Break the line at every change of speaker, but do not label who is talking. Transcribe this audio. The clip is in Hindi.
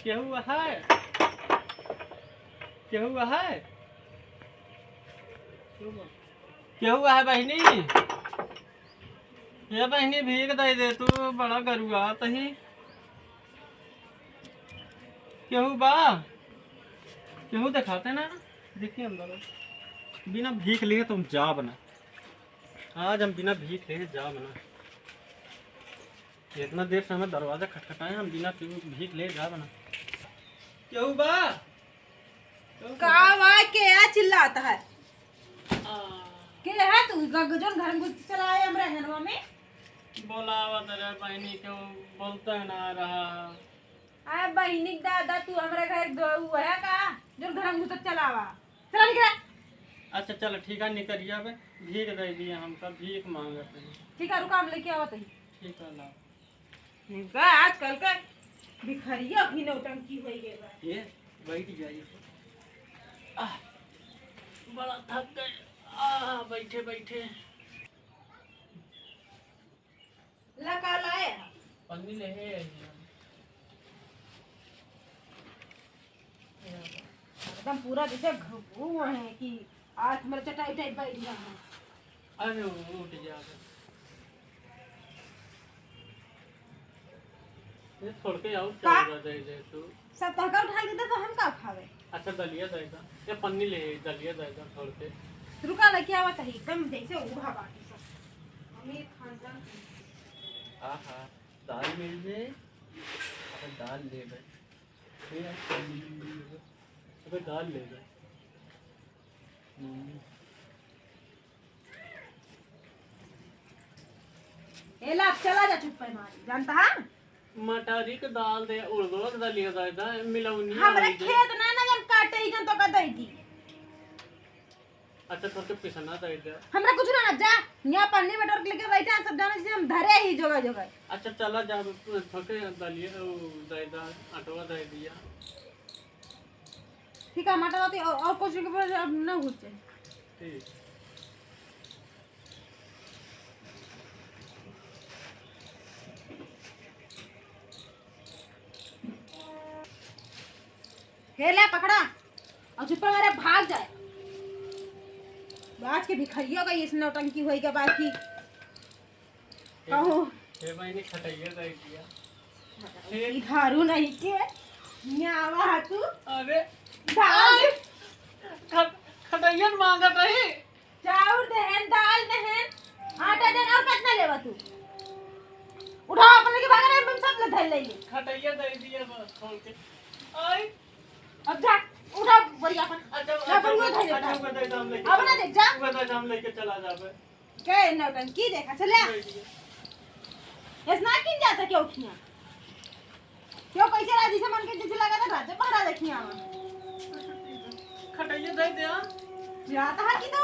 क्या हुआ है? क्या हुआ है? क्या हुआ है बहनी? ये बहनी भीख दे दे तू बड़ा करुआ तही। केहू बा? केहू दिखाते ना? देखिए अंदर बिना भीख लिए तुम जा बना। आज हम बिना भीख लिए जा बना। इतना देर से हमें दरवाजा खटखटाए, हम बिना भीख ले जा बना। केहू बा?
क्या चिल्लाता है? के है तू गगजन घर में घुस चला आया हमरा घरवा में?
बोलावा तेरे बहनी क्यों बोलता है ना रहा?
आए बहनी दादा तू हमरा घर हुआ है का जो घर में घुस चलावा? चला निकल।
अच्छा चलो ठीक है, निकल जावे। भीख दे दिए, हम सब भीख मांगते हैं।
ठीक है रुका, हम लेके आवत ही।
ठीक है लाओ।
का आजकल का भिखारिया भी नौटंकी होई गए बा।
ये बैठ जाइए। बड़ा थक गए। बैठे बैठे।
लका लाए
पन्नी ले है
एकदम पूरा जैसे घूम है कि आज मेरे चटाई टाइप बैठ गया है।
अरे उठ जावे। ये छोड़ के आओ, चल दे दे तू।
सब तहका उठा देता तो हम का खावे?
अच्छा दलिया देगा, ये पन्नी ले दलिया देगा छोड़ के।
रुका लेके आवत है एकदम जैसे उड़ा बाटी सब अमीर खानदान।
आहा दाल मिल जाए। अबे दाल ले गए। अबे दाल ले गए।
ए ला चला जा चुप पे मारी जानता है?
मटारी के दाल दे उड़द दलिया देगा मिलाउनी।
हमरे खेत ना ना जन काटे ही जन तो का दई दी।
अच्छा तो के पिसना दे दे।
हमरा कुछ ना जा यहाँ पन्नी में डर लेके बैठा सब जाने से हम धरे ही जगह जगह।
अच्छा चला जा थके दलिया दे दा आटवा दे दिया।
ठीक है मटा जाती और कुछ के पर अब ना घुसे।
ठीक
हे ले पकड़ा और चुप मेरे भाग जाए। आज के भिखारियों का ये नौटंकी होई के बाकी कहो
ये मैंने खटाइया दे दिया।
भिखारू नहीं के न्यावा तू।
अरे
दाल
खटाइया मांगा नहीं।
चाउर दहन दाल दहन आटा दहन और कितना लेवा तू? उठाओ अपने के भाग रहे हम सब ले धर ले।
खटाइया दे दिया बस छोड़ के। आई
अब जा उठा बढ़िया अपन।
अच्छा
अपन वो धर
अच्छा वो दे दाम लेके।
अब ना देख जा
वो दे दाम लेके चला जावे।
के नौटंकी देखा चले ऐसा किन जाता क्यों उठिया क्यों कैसे राजी से मन के जैसे लगा था राजा पहरा देखिया
खटाइया दे दे।
जाता है कि तो